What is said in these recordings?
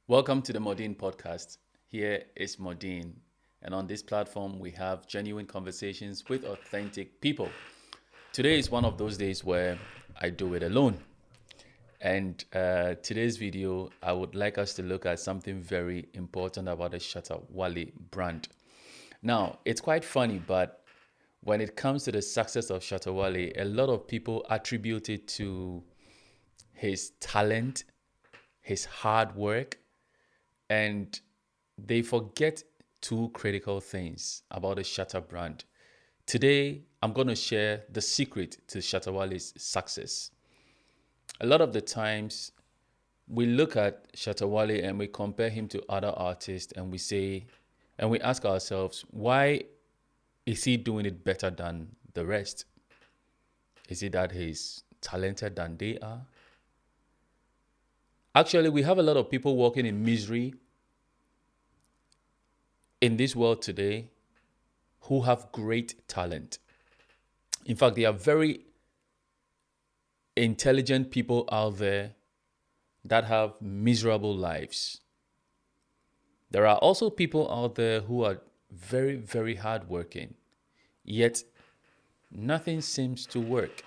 Welcome to the Mordin podcast. Here is Mordin, and on this platform, we have genuine conversations with authentic people. Today is one of those days where I do it alone. And today's video, I would like us to look at something very important about the Shatta Wale brand. Now, it's quite funny, but when it comes to the success of Shatta Wale, a lot of people attribute it to his talent, his hard work, and they forget two critical things about the Shatta brand. Today, I'm going to share the secret to Shatta Wale's success. A lot of the times, we look at Shatta Wale and we compare him to other artists and we ask ourselves, why is he doing it better than the rest? Is it that he's talented than they are? Actually, we have a lot of people walking in misery in this world today who have great talent. In fact, there are very intelligent people out there that have miserable lives. There are also people out there who are very, very hardworking, yet nothing seems to work.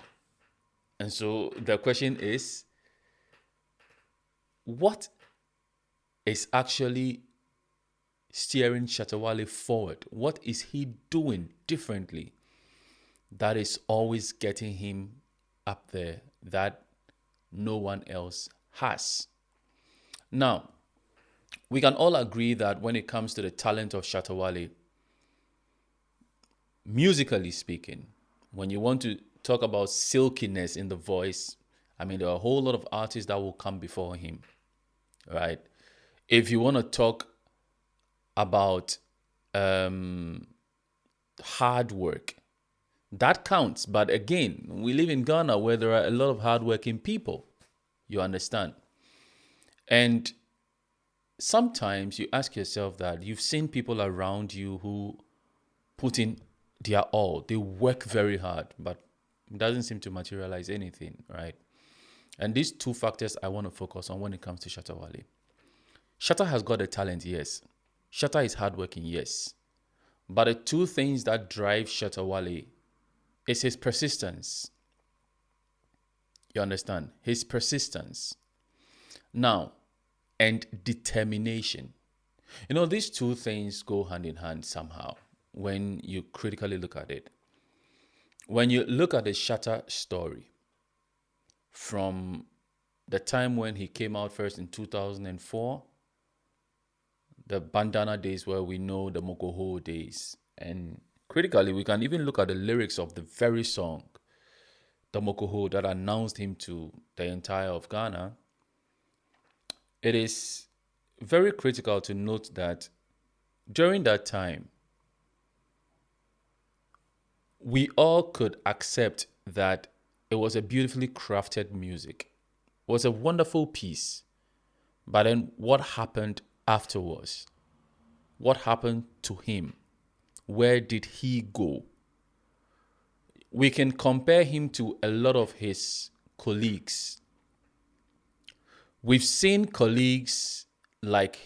And so the question is, what is actually steering Shatta Wale forward? What is he doing differently that is always getting him up there that no one else has? Now, we can all agree that when it comes to the talent of Shatta Wale, musically speaking, when you want to talk about silkiness in the voice, there are a whole lot of artists that will come before him, right? If you want to talk about hard work, that counts. But again, we live in Ghana where there are a lot of hardworking people. You understand? And sometimes you ask yourself that you've seen people around you who put in their all. They work very hard, but it doesn't seem to materialize anything, right? And these two factors I want to focus on when it comes to Shatta Wale. Shatta has got a talent, yes. Shatta is hardworking, yes. But the two things that drive Shatta Wale is his persistence. You understand? His persistence. Now, and determination. These two things go hand in hand somehow when you critically look at it. When you look at the Shatta story from the time when he came out first in 2004, the bandana days where we know the Mokoho days, and critically, we can even look at the lyrics of the very song, the Mokoho, that announced him to the entire of Ghana. It is very critical to note that during that time, we all could accept that it was a beautifully crafted music. It was a wonderful piece. But then what happened afterwards? What happened to him? Where did he go? We can compare him to a lot of his colleagues. We've seen colleagues like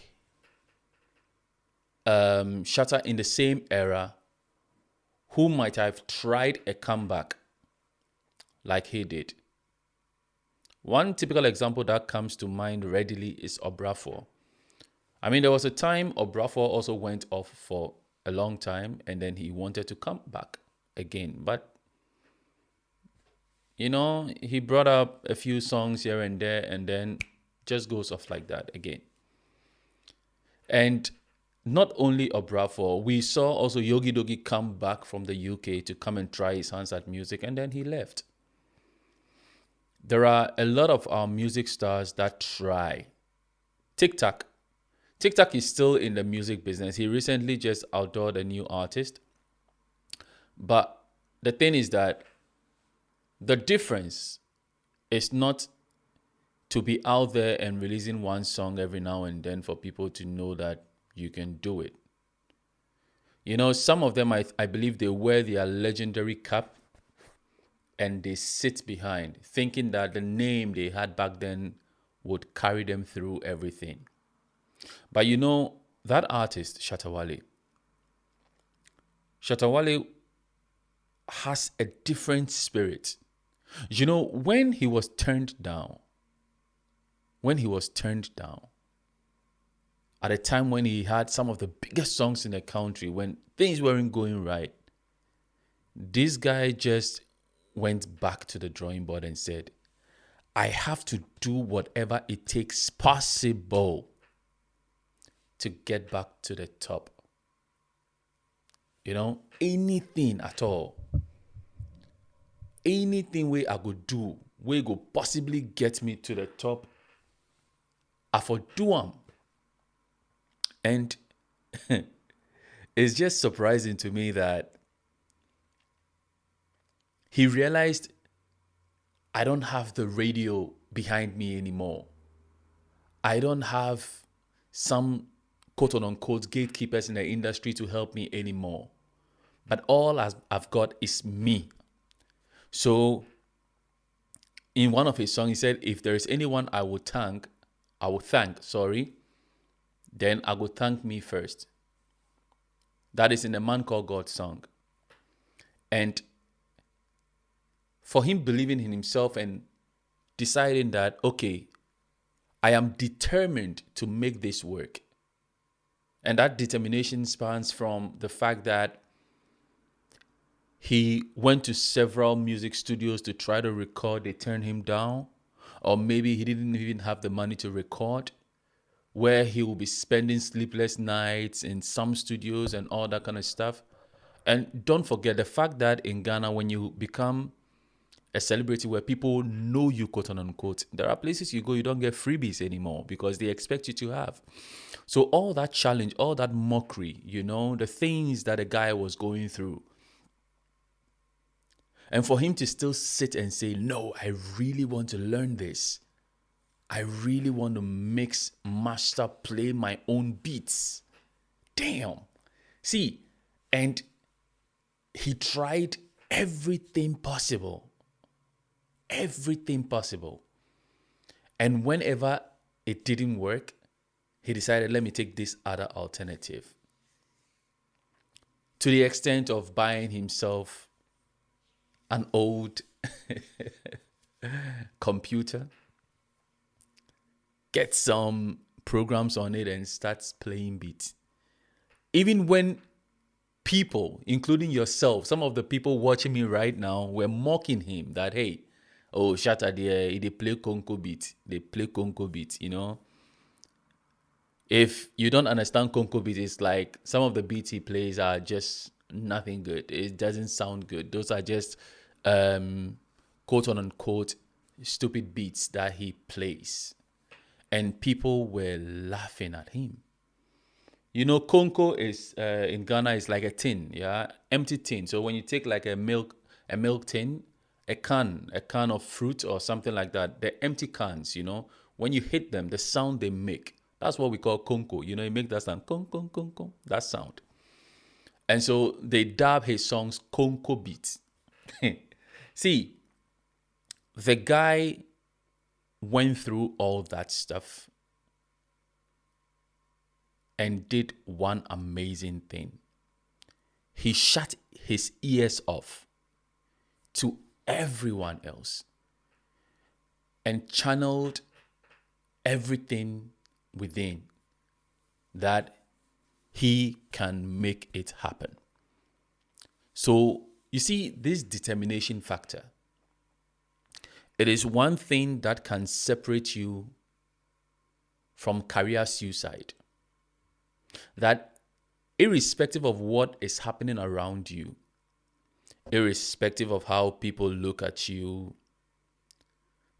Shatta in the same era who might have tried a comeback like he did. One typical example that comes to mind readily is Obrafour. There was a time Obrafour also went off for a long time and then he wanted to come back again. But, he brought up a few songs here and there and then just goes off like that again. And not only Obrafour, we saw also Yogi Dogi come back from the UK to come and try his hands at music and then he left. There are a lot of our music stars that try. TikTok is still in the music business. He recently just outdoored a new artist. But the thing is that the difference is not to be out there and releasing one song every now and then for people to know that you can do it. Some of them, I believe they wear their legendary cap and they sit behind, thinking that the name they had back then would carry them through everything. But you know, that artist, Shatta Wale has a different spirit. You know, when he was turned down, at a time when he had some of the biggest songs in the country, when things weren't going right, this guy just went back to the drawing board and said, I have to do whatever it takes possible to get back to the top. You know, anything at all. Anything way I could do, way go possibly get me to the top, I for do 'em. And it's just surprising to me that he realized I don't have the radio behind me anymore. I don't have some quote unquote gatekeepers in the industry to help me anymore. But all I've got is me. So in one of his songs, he said, if there is anyone I will thank, then I will thank me first. That is in a Man Called God song. And for him believing in himself and deciding that, okay, I am determined to make this work. And that determination spans from the fact that he went to several music studios to try to record, they turned him down. Or maybe he didn't even have the money to record, where he will be spending sleepless nights in some studios and all that kind of stuff. And don't forget the fact that in Ghana, when you become a celebrity where people know you, quote unquote, there are places you go, you don't get freebies anymore because they expect you to have. So all that challenge, all that mockery, you know, the things that a guy was going through. And for him to still sit and say, no, I really want to learn this. I really want to mix, master, play my own beats. Damn. See, and he tried everything possible. Everything possible. And whenever it didn't work, he decided, let me take this other alternative. To the extent of buying himself an old computer, get some programs on it and starts playing beats. Even when people, including yourself, some of the people watching me right now were mocking him that, hey, oh, Shatta, they play Conco beat. They play Conco beat, you know. If you don't understand Conco beat, it's like some of the beats he plays are just nothing good. It doesn't sound good. Those are just quote unquote stupid beats that he plays. And people were laughing at him. You know, Conco is in Ghana is like a tin, yeah, empty tin. So when you take like a milk tin, a can of fruit or something like that, they're empty cans, you know. When you hit them, the sound they make, that's what we call Conco. You know, you make that sound, con, con, con, con, that sound. And so they dub his songs Conco beats. See, the guy went through all that stuff and did one amazing thing. He shut his ears off to everyone else and channeled everything within that he can make it happen. So you see, this determination factor, it is one thing that can separate you from career suicide. That irrespective of what is happening around you, irrespective of how people look at you,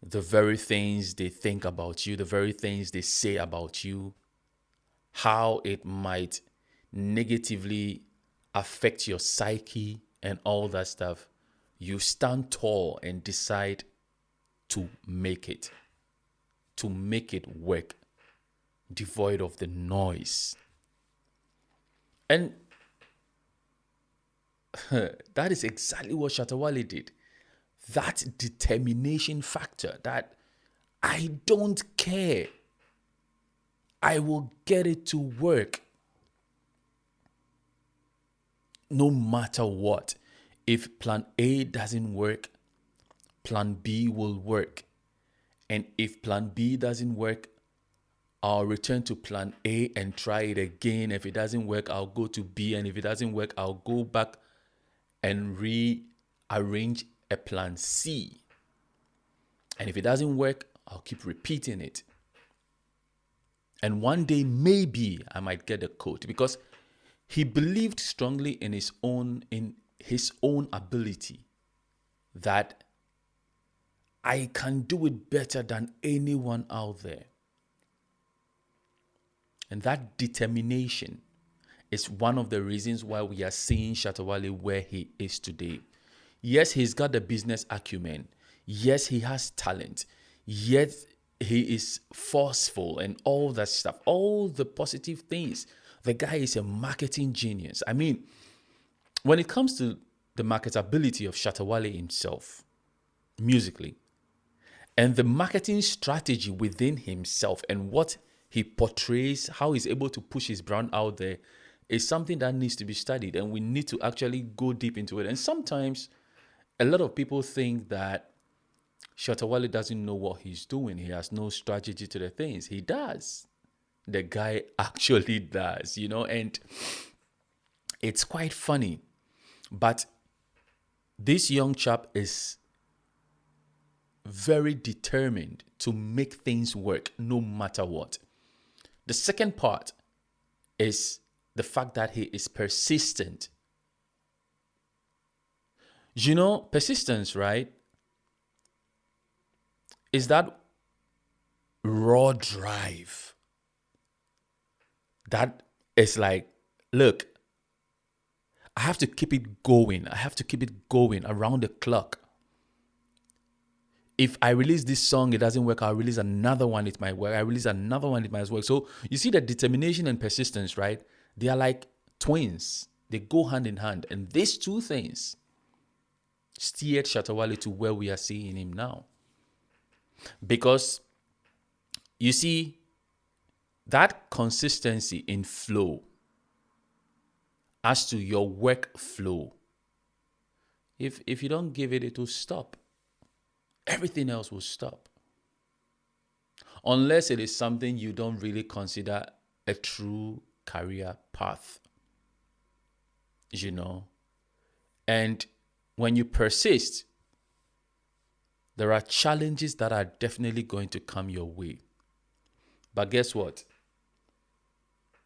the very things they think about you, the very things they say about you, how it might negatively affect your psyche and all that stuff, you stand tall and decide to make it work, devoid of the noise. And that is exactly what Shatta Wale did. That determination factor, that I don't care. I will get it to work no matter what. If plan A doesn't work, plan B will work. And if plan B doesn't work, I'll return to plan A and try it again. If it doesn't work, I'll go to B. And if it doesn't work, I'll go back and rearrange a plan C. And if it doesn't work, I'll keep repeating it. And one day, maybe I might get a coat, because he believed strongly in his own ability, that I can do it better than anyone out there. And that determination is one of the reasons why we are seeing Shatta Wale where he is today. Yes, he's got the business acumen. Yes, he has talent. Yet he is forceful and all that stuff, all the positive things. The guy is a marketing genius. I mean, when it comes to the marketability of Shatta Wale himself, musically, and the marketing strategy within himself and what he portrays, how he's able to push his brand out there, is something that needs to be studied, and we need to actually go deep into it. And sometimes a lot of people think that Shatta Wale doesn't know what he's doing. He has no strategy to the things. He does. The guy actually does, and it's quite funny. But this young chap is very determined to make things work no matter what. The second part is the fact that he is persistent. Persistence, right, is that raw drive that is like, look, I have to keep it going. I have to keep it going around the clock. If I release this song, it doesn't work, I'll release another one, it might work. I release another one, it might work. So you see the determination and persistence, right? They are like twins. They go hand in hand. And these two things steered Shatta Wale to where we are seeing him now. Because you see, that consistency in flow as to your workflow, if you don't give it, it will stop. Everything else will stop. Unless it is something you don't really consider a true career path. And when you persist, there are challenges that are definitely going to come your way. But guess what?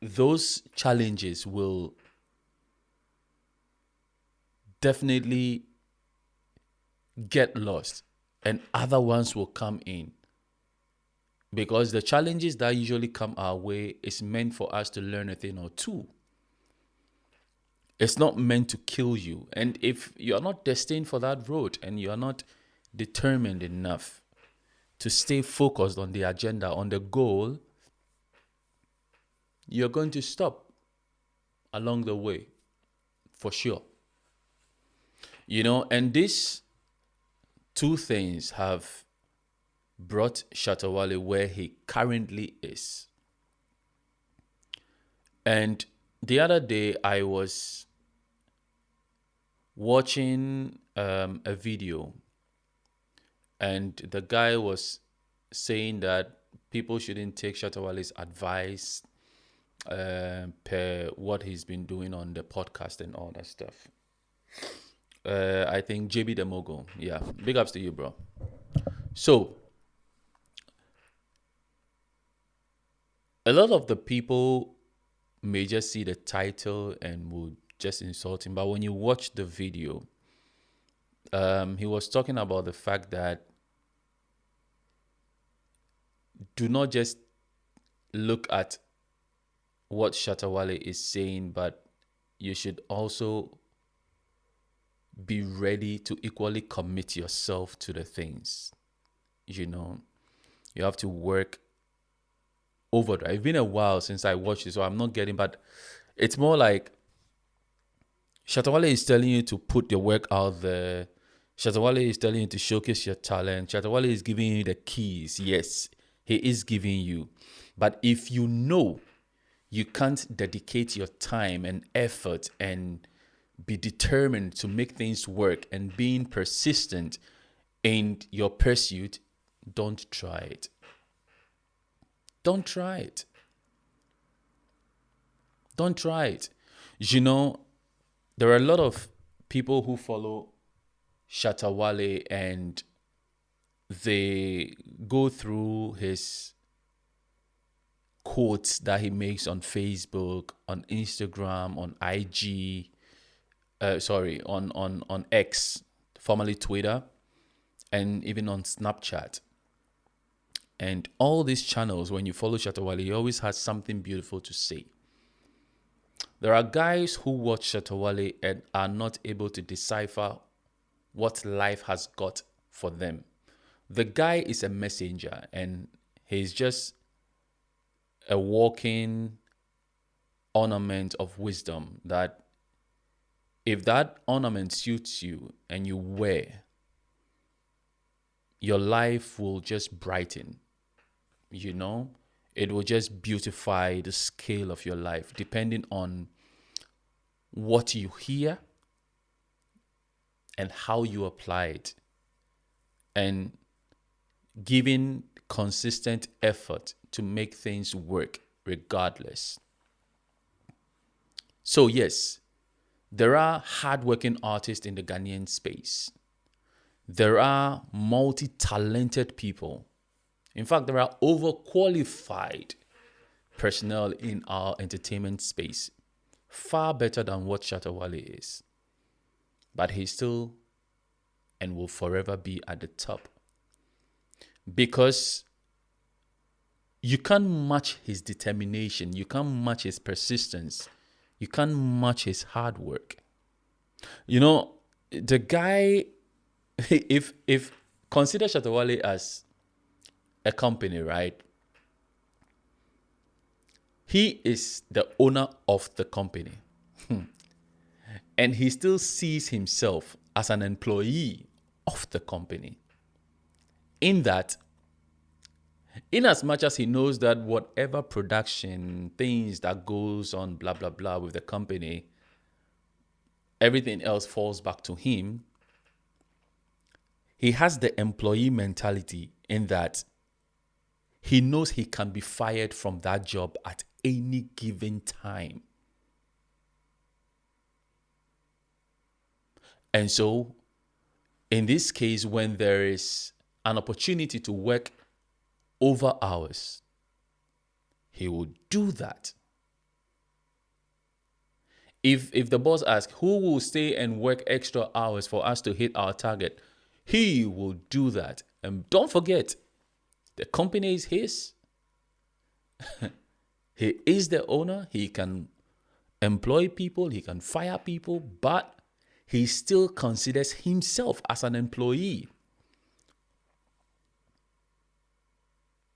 Those challenges will definitely get lost, and other ones will come in. Because the challenges that usually come our way is meant for us to learn a thing or two. It's not meant to kill you. And if you're not destined for that road and you're not determined enough to stay focused on the agenda, on the goal, you're going to stop along the way, for sure. And these two things have brought Shatta Wale where he currently is. And the other day I was watching a video, and the guy was saying that people shouldn't take Shatta Wale's advice per what he's been doing on the podcast and all that stuff. I think JB the Mogul. Yeah, big ups to you, bro. So, a lot of the people may just see the title and would just insult him. But when you watch the video, he was talking about the fact that do not just look at what Shatta Wale is saying, but you should also be ready to equally commit yourself to the things. You have to work overdrive. It's been a while since I watched it, so I'm not getting, but it's more like Shatta Wale is telling you to put your work out there. Shatta Wale is telling you to showcase your talent. Shatta Wale is giving you the keys. Yes, He is giving you. But if you know you can't dedicate your time and effort and be determined to make things work and being persistent in your pursuit, don't try it. Don't try it. Don't try it. You know, there are a lot of people who follow Shatta Wale and they go through his quotes that he makes on Facebook, on Instagram, on IG, on X, formerly Twitter, and even on Snapchat. And all these channels, when you follow Shatta Wale, he always has something beautiful to say. There are guys who watch Shatta Wale and are not able to decipher what life has got for them. The guy is a messenger and he's just a walking ornament of wisdom that if that ornament suits you and you wear, your life will just brighten. You know, it will just beautify the scale of your life depending on what you hear and how you apply it, and giving consistent effort to make things work regardless. So yes, there are hardworking artists in the Ghanaian space. There are multi-talented people. In fact, there are overqualified personnel in our entertainment space, far better than what Shatta Wale is. But he still and will forever be at the top. Because you can't match his determination, you can't match his persistence, you can't match his hard work. You know, the guy, if consider Shatta Wale as a company, right? He is the owner of the company. And he still sees himself as an employee of the company. In that, in as much as he knows that whatever production, things that goes on, blah, blah, blah, with the company, everything else falls back to him, he has the employee mentality in that he knows he can be fired from that job at any given time. And so, in this case, when there is an opportunity to work over hours, he will do that. If the boss asks, who will stay and work extra hours for us to hit our target, he will do that. And don't forget, the company is his. He is the owner. He can employ people. He can fire people. But he still considers himself as an employee.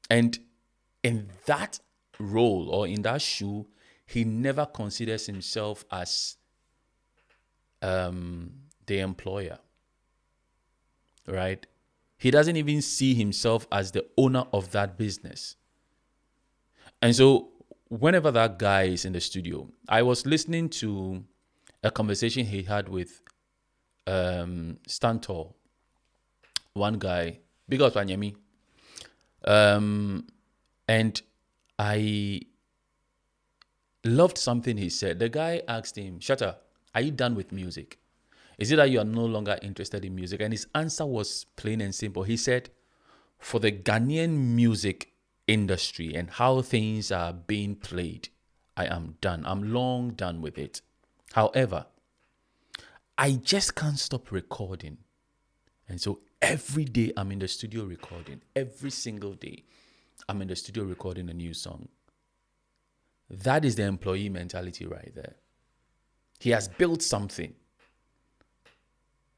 And in that role or in that shoe, he never considers himself as the employer, right? He doesn't even see himself as the owner of that business. And so whenever that guy is in the studio, I was listening to a conversation he had with Stantor, one guy, big up Wanyemi. And I loved something he said. The guy asked him, Shatta, are you done with music? Is it that you are no longer interested in music? And his answer was plain and simple. He said, for the Ghanaian music industry and how things are being played, I am done. I'm long done with it. However, I just can't stop recording. And so every day I'm in the studio recording. Every single day I'm in the studio recording a new song. That is the employee mentality right there. He has built something.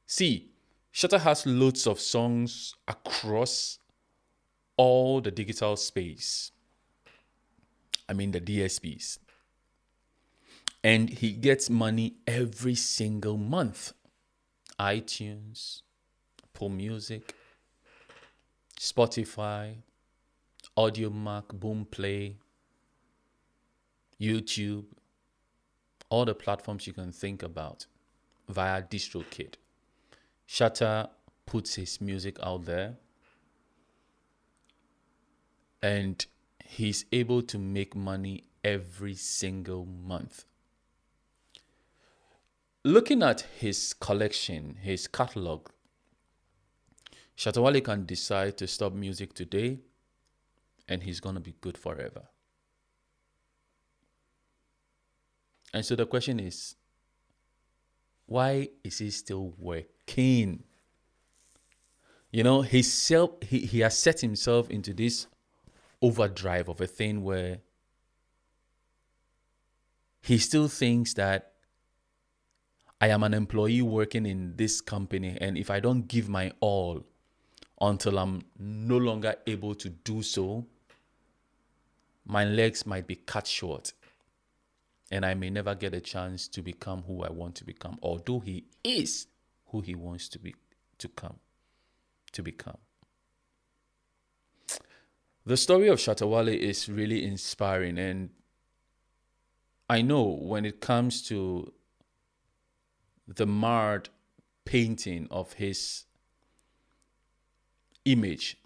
See, Shatta has loads of songs across all the digital space. I mean the DSPs. And he gets money every single month. iTunes, Apple Music, Spotify, Audiomack, Boomplay, YouTube, all the platforms you can think about via DistroKid. Shatta puts his music out there and he's able to make money every single month. Looking at his collection, his catalog, Shatta Wale can decide to stop music today and he's going to be good forever. And so the question is, why is he still working? You know, he has set himself into this overdrive of a thing where he still thinks that I am an employee working in this company, and if I don't give my all until I'm no longer able to do so, my legs might be cut short and I may never get a chance to become who I want to become, although he is who he wants to become. The story of Shatta Wale is really inspiring, and I know when it comes to the marred painting of his image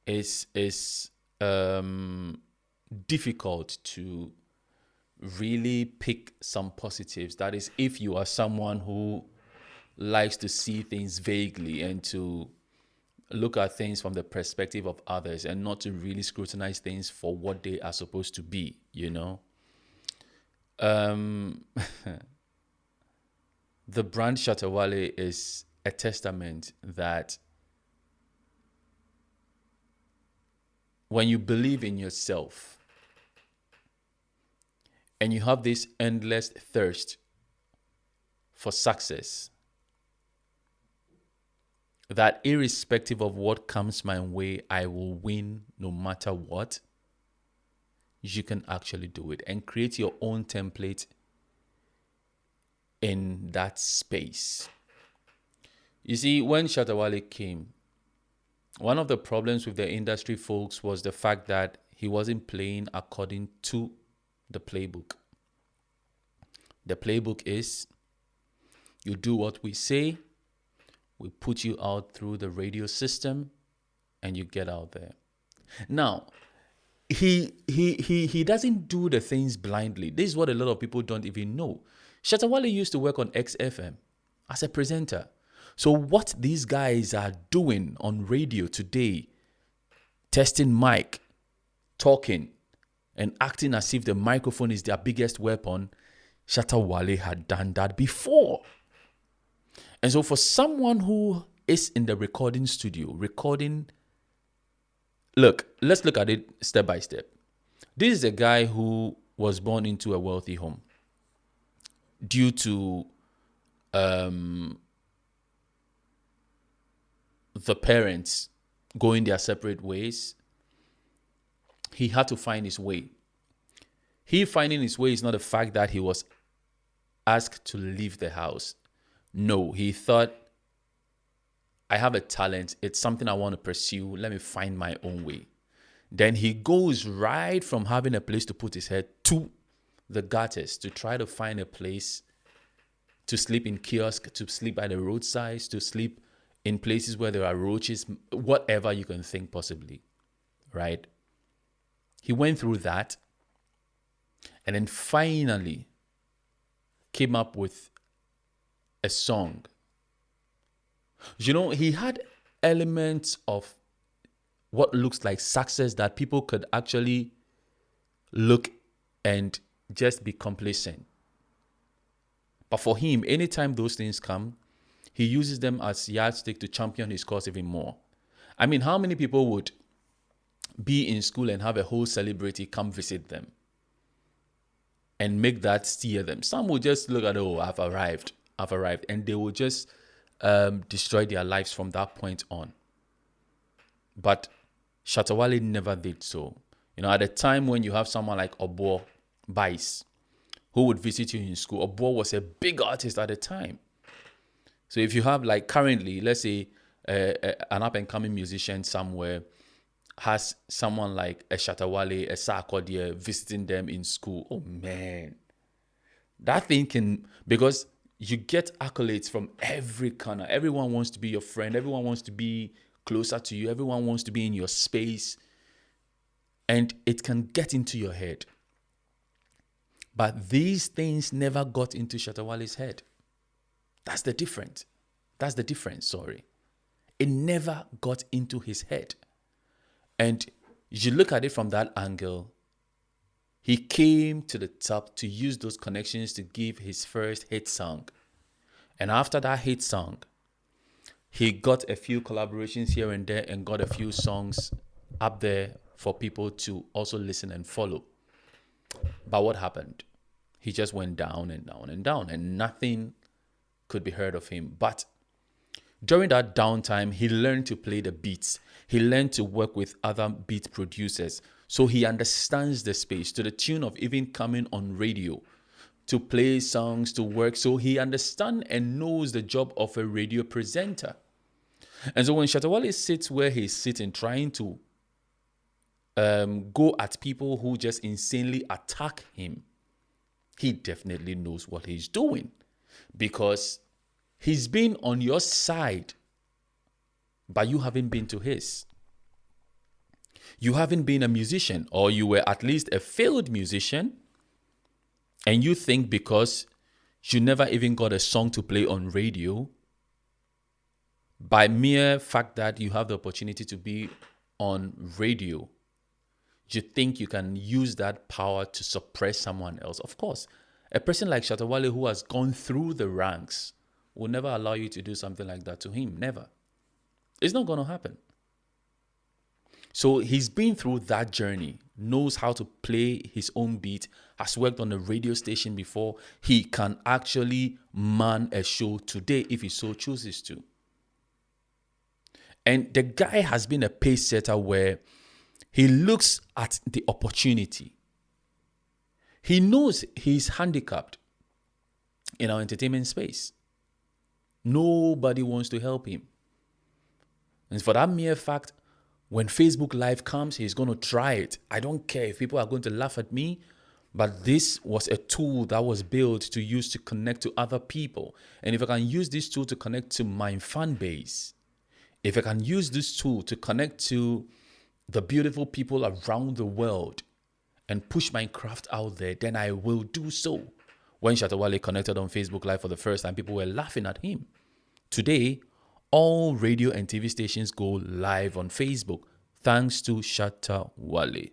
is difficult to really pick some positives. That is, if you are someone who likes to see things vaguely and to look at things from the perspective of others and not to really scrutinize things for what they are supposed to be, you know. The brand Shatta Wale is a testament that when you believe in yourself and you have this endless thirst for success, that irrespective of what comes my way, I will win no matter what, you can actually do it and create your own template in that space. You see, when Shatta Wale came, one of the problems with the industry folks was the fact that he wasn't playing according to the playbook. The playbook is, you do what we say, we put you out through the radio system, and you get out there. Now, he doesn't do the things blindly. This is what a lot of people don't even know. Shatta Wale used to work on XFM as a presenter. So what these guys are doing on radio today, testing mic, talking, and acting as if the microphone is their biggest weapon, Shatta Wale had done that before. And so for someone who is in the recording studio, look, let's look at it step by step. This is a guy who was born into a wealthy home due to the parents going their separate ways. He had to find his way. He finding his way is not the fact that he was asked to leave the house. No, he thought, I have a talent. It's something I want to pursue. Let me find my own way. Then he goes right from having a place to put his head to the gutters to try to find a place to sleep in kiosk, to sleep by the roadsides, to sleep in places where there are roaches, whatever you can think possibly, right? He went through that and then finally came up with a song. You know, he had elements of what looks like success that people could actually look and just be complacent. But for him, anytime those things come, he uses them as yardstick to champion his cause even more. I mean, how many people would be in school and have a whole celebrity come visit them and make that steer them? Some will just look at, oh, I've arrived. And they will just destroy their lives from that point on. But Shatta Wale never did so. You know, at a time when you have someone like Obo Bice, who would visit you in school, Obo was a big artist at the time. So if you have, like, currently, let's say, an up-and-coming musician somewhere, has someone like a Shatta Wale, a Sarkodie visiting them in school. Oh man, that thing can, because you get accolades from every corner. Everyone wants to be your friend. Everyone wants to be closer to you. Everyone wants to be in your space. And it can get into your head. But these things never got into Shatta Wale's head. That's the difference. That's the difference, sorry. It never got into his head. And you look at it from that angle, he came to the top to use those connections to give his first hit song. And after that hit song, he got a few collaborations here and there and got a few songs up there for people to also listen and follow. But what happened? He just went down and down and down, and nothing could be heard of him. But during that downtime, he learned to play the beats. He learned to work with other beat producers. So he understands the space to the tune of even coming on radio to play songs, to work. So he understands and knows the job of a radio presenter. And so when Shatta Wale sits where he's sitting, trying to go at people who just insanely attack him, he definitely knows what he's doing, because he's been on your side, but you haven't been to his. You haven't been a musician, or you were at least a failed musician, and you think because you never even got a song to play on radio, by mere fact that you have the opportunity to be on radio, you think you can use that power to suppress someone else. Of course, a person like Shatta Wale who has gone through the ranks will never allow you to do something like that to him. Never. It's not going to happen. So he's been through that journey, knows how to play his own beat, has worked on a radio station before. He can actually man a show today if he so chooses to. And the guy has been a pace setter where he looks at the opportunity. He knows he's handicapped in our entertainment space. Nobody wants to help him. And for that mere fact, when Facebook Live comes, he's going to try it. I don't care if people are going to laugh at me, but this was a tool that was built to use to connect to other people. And if I can use this tool to connect to my fan base, if I can use this tool to connect to the beautiful people around the world and push my craft out there, then I will do so. When Shatta Wale connected on Facebook Live for the first time, people were laughing at him. Today, all radio and TV stations go live on Facebook thanks to Shatta Wale.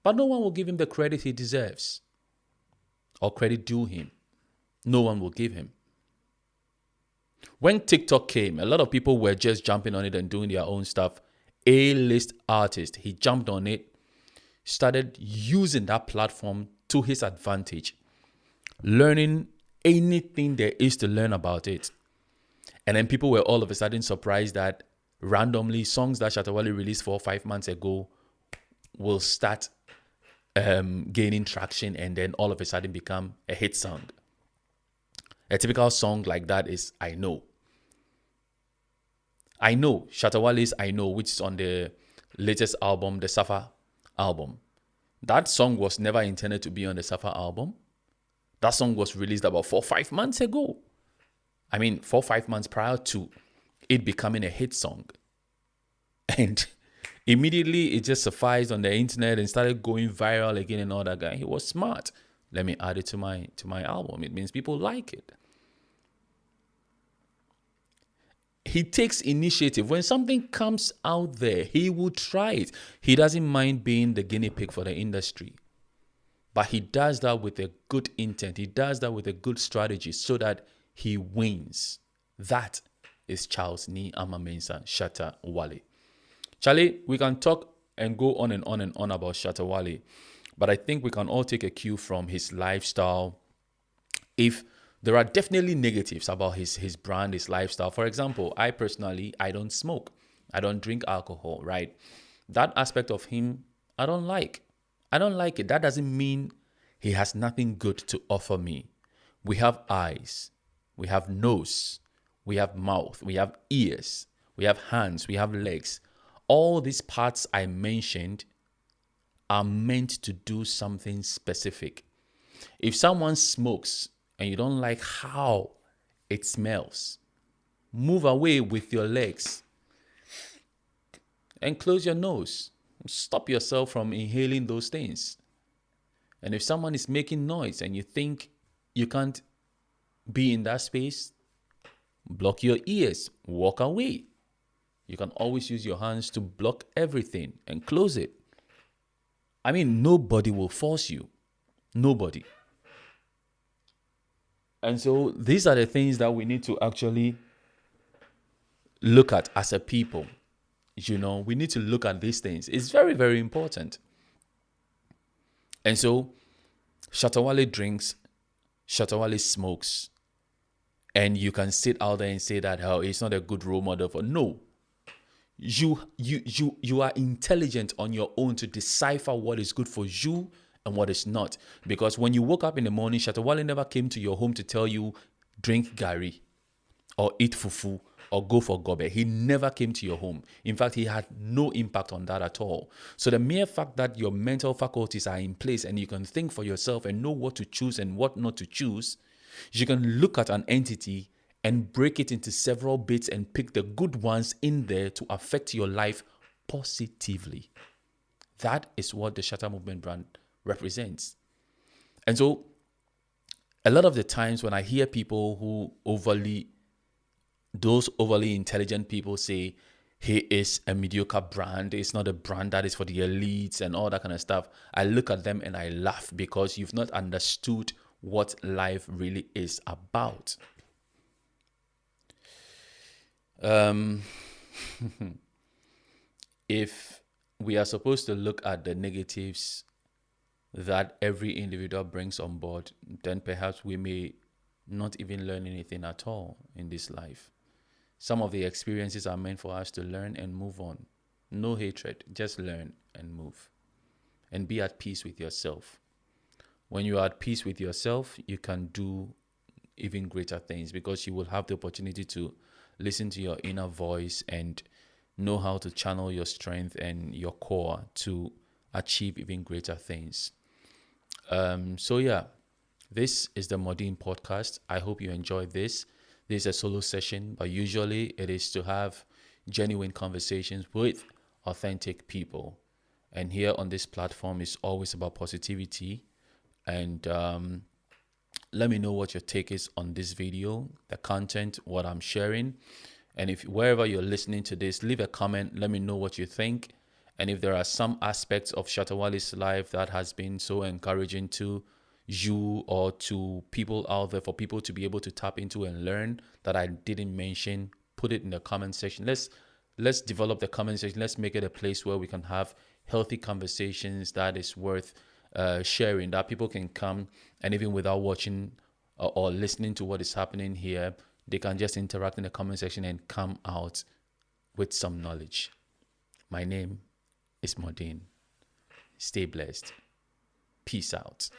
But no one will give him the credit he deserves or credit due him. No one will give him. When TikTok came, a lot of people were just jumping on it and doing their own stuff. A-list artist, he jumped on it, started using that platform to his advantage, learning anything there is to learn about it. And then people were all of a sudden surprised that randomly songs that Shatta Wale released 4 or 5 months ago will start gaining traction and then all of a sudden become a hit song. A typical song like that is I Know. I Know, Shatta Wale's I Know, which is on the latest album, the Safa album. That song was never intended to be on the Safa album. That song was released about 4 or 5 months ago. 4 or 5 months prior to it becoming a hit song. And immediately it just sufficed on the internet and started going viral again and all that guy. He was smart. Let me add it to my album. It means people like it. He takes initiative. When something comes out there, he will try it. He doesn't mind being the guinea pig for the industry. But he does that with a good intent. He does that with a good strategy so that he wins. That is Charles Ni Amamensa Shatta Wale. Charlie, we can talk and go on and on and on about Shatta Wale, but I think we can all take a cue from his lifestyle. If there are definitely negatives about his brand, his lifestyle. For example, I personally, I don't smoke. I don't drink alcohol, right? That aspect of him, I don't like. I don't like it. That doesn't mean he has nothing good to offer me. We have eyes. We have nose. We have mouth. We have ears. We have hands. We have legs. All these parts I mentioned are meant to do something specific. If someone smokes and you don't like how it smells, move away with your legs and close your nose. Stop yourself from inhaling those things. And if someone is making noise and you think you can't be in that space, block your ears, walk away. You can always use your hands to block everything and close it. I mean, nobody will force you. Nobody. And so these are the things that we need to actually look at as a people. We need to look at these things. It's very, very important. And so Shatta Wale drinks, Shatta Wale smokes, and you can sit out there and say that how it's not a good role model for no. You are intelligent on your own to decipher what is good for you and what is not. Because when you woke up in the morning, Shatta Wale never came to your home to tell you drink gari or eat fufu or go for gobe. He never came to your home. In fact, he had no impact on that at all. So the mere fact that your mental faculties are in place and you can think for yourself and know what to choose and what not to choose, you can look at an entity and break it into several bits and pick the good ones in there to affect your life positively. That is what the Shatta Movement brand represents. And so a lot of the times when I hear people those overly intelligent people say, he is a mediocre brand, it's not a brand that is for the elites and all that kind of stuff, I look at them and I laugh because you've not understood what life really is about. If we are supposed to look at the negatives that every individual brings on board, then perhaps we may not even learn anything at all in this life. Some of the experiences are meant for us to learn and move on. No hatred, just learn and move. And be at peace with yourself. When you are at peace with yourself, you can do even greater things because you will have the opportunity to listen to your inner voice and know how to channel your strength and your core to achieve even greater things. So yeah, this is the Mordin podcast. I hope you enjoyed this. This is a solo session, but usually it is to have genuine conversations with authentic people. And here on this platform is always about positivity. And let me know what your take is on this video, the content, what I'm sharing. And if wherever you're listening to this, leave a comment. Let me know what you think. And if there are some aspects of Shatta Wale's life that has been so encouraging to you or to people out there, for people to be able to tap into and learn that I didn't mention, put it in the comment section. Let's develop the comment section. Let's make it a place where we can have healthy conversations that is worth sharing, that people can come and even without watching or listening to what is happening here, they can just interact in the comment section and come out with some knowledge. My name is Mordin. Stay blessed. Peace out.